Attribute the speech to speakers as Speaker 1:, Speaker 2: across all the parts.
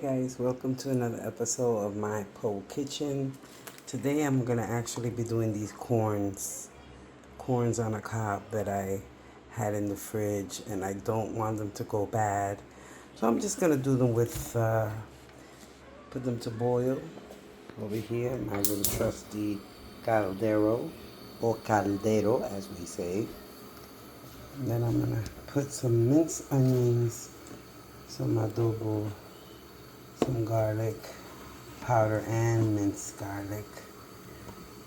Speaker 1: guys, welcome to another episode of my Pole Kitchen. Today I'm gonna actually be doing these corns on a cob that I had in the fridge, and I don't want them to go bad. So I'm just gonna do them with, put them to boil over here, my little trusty caldero, or caldero as we say. And then I'm gonna put some minced onions, some adobo, some garlic powder and minced garlic,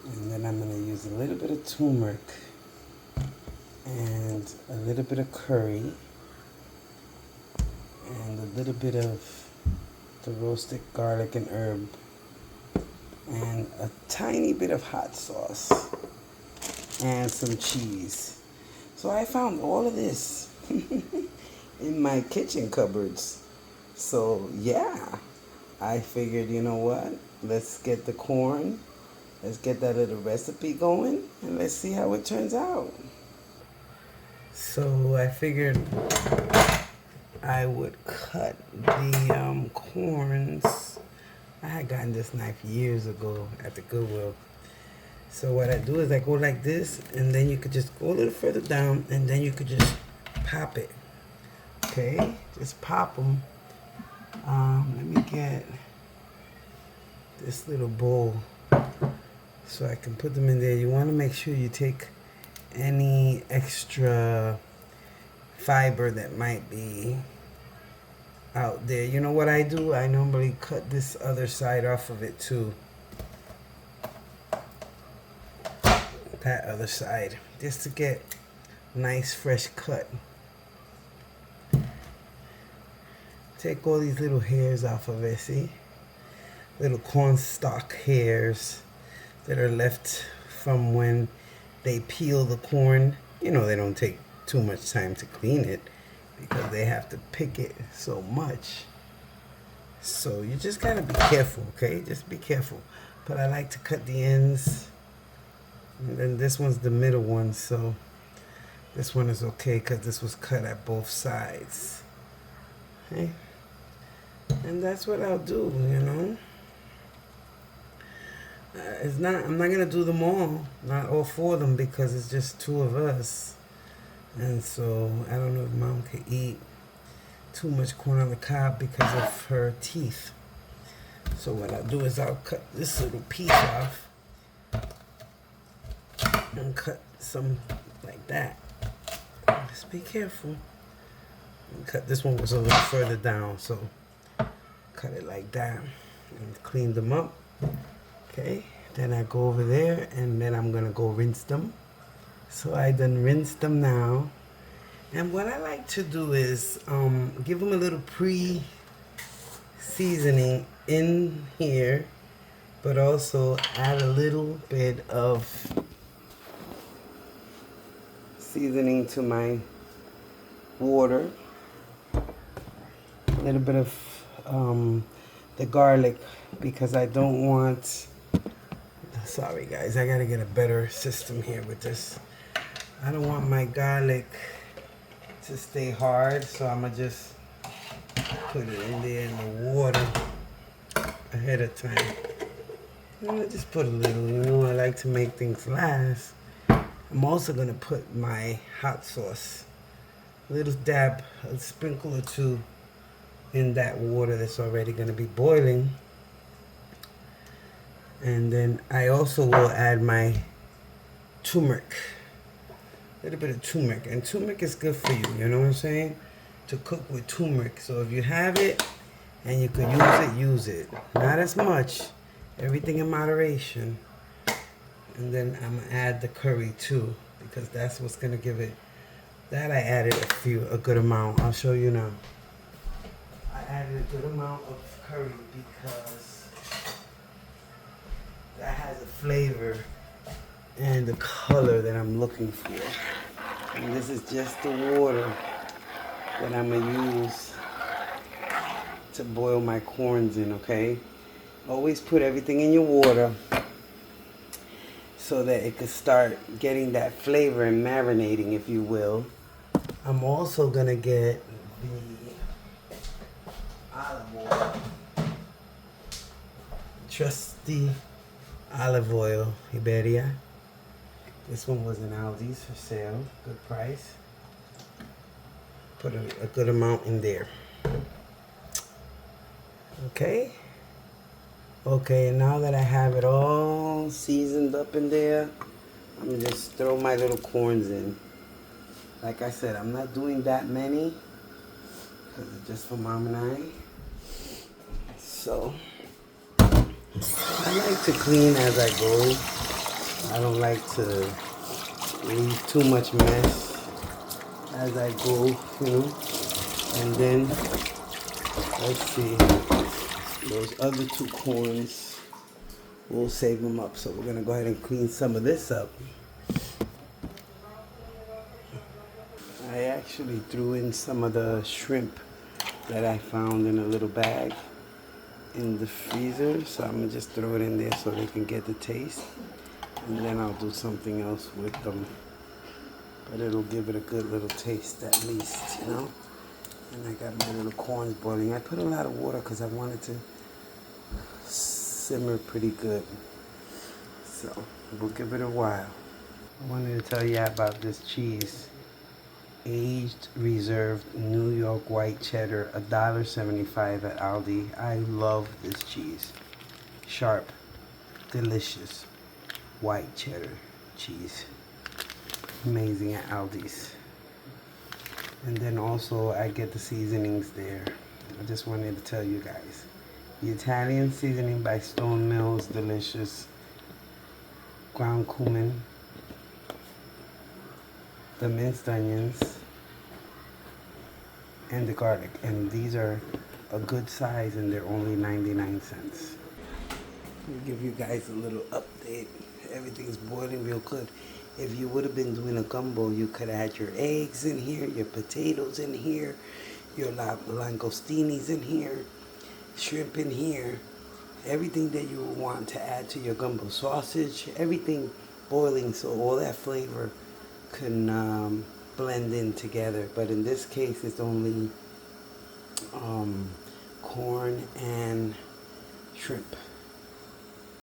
Speaker 1: and then I'm going to use a little bit of turmeric and a little bit of curry and a little bit of the roasted garlic and herb and a tiny bit of hot sauce and some cheese. So I found all of this in my kitchen cupboards. So yeah, I figured, you know what? Let's get the corn. Let's get that little recipe going and let's see how it turns out. So I figured I would cut the corns. I had gotten this knife years ago at the Goodwill. So what I do is I go like this, and then you could just go a little further down, and then you could just pop it. Okay, just pop them. Let me get this little bowl so I can put them in there. You want to make sure you take any extra fiber that might be out there. You know what I do? I normally cut this other side off of it too. That other side, just to get nice fresh cut. Take all these little hairs off of it, see? Little cornstalk hairs that are left from when they peel the corn. You know, they don't take too much time to clean it because they have to pick it so much. So you just gotta be careful, okay? Just be careful. But I like to cut the ends. And then this one's the middle one, so this one is okay because this was cut at both sides. Okay? And that's what I'll do, you know. I'm not gonna do them all, not all four of them, because it's just two of us, and so I don't know if Mom could eat too much corn on the cob because of her teeth. So what I'll do is I'll cut this little piece off and cut some like that. Just be careful. And cut this one was a little further down, so cut it like that and clean them up. Okay, then I go over there and then I'm gonna go rinse them. So I done rinsed them now. And what I like to do is give them a little pre-seasoning in here, but also add a little bit of seasoning to my water. A little bit of the garlic, because I don't want, sorry guys, I gotta get a better system here with this. I don't want my garlic to stay hard, so I'm gonna just put it in there in the water ahead of time. I'm gonna just put a little, you know, I like to make things last. I'm also gonna put my hot sauce, a little dab, a sprinkle or two in that water that's already going to be boiling. And then I also will add my turmeric, a little bit of turmeric, and turmeric is good for you, you know what I'm saying, to cook with turmeric. So if you have it and you can use it, not as much, everything in moderation. And then I'm going to add the curry too, because that's what's going to give it, that I added a good amount. I'll show you now. I added a good amount of curry because that has a flavor and the color that I'm looking for. And this is just the water that I'm gonna use to boil my corns in, okay? Always put everything in your water so that it could start getting that flavor and marinating, if you will. I'm also gonna get the olive oil. trusty olive oil, Iberia. This one was in Aldi's for sale, good price. Put a good amount in there. Okay. Okay, now that I have it all seasoned up in there, I'm gonna just throw my little corns in. Like I said, I'm not doing that many because it's just for Mom and I. So I like to clean as I go. I don't like to leave too much mess as I go, you know. And then let's see, those other two corns, we'll save them up. So we're gonna go ahead and clean some of this up. I actually threw in some of the shrimp that I found in a little bag in the freezer, so I'm gonna just throw it in there so they can get the taste, and then I'll do something else with them, but it'll give it a good little taste at least, you know. And I got my little corns boiling. I put a lot of water because I wanted to simmer pretty good, so we'll give it a while. I wanted to tell you about this cheese. Aged reserved New York white cheddar, $1.75 at Aldi. I love this cheese. Sharp, delicious white cheddar cheese. Amazing at Aldi's. And then also I get the seasonings there. I just wanted to tell you guys. The Italian seasoning by Stone Mills, delicious. Ground cumin. The minced onions, and the garlic, and these are a good size and they're only 99 cents. Let me give you guys a little update. Everything's boiling real good. If you would have been doing a gumbo, you could add your eggs in here, your potatoes in here, your langostinis in here, shrimp in here, everything that you would want to add to your gumbo. Sausage, everything boiling so all that flavor can blend in together. But in this case, it's only corn and shrimp.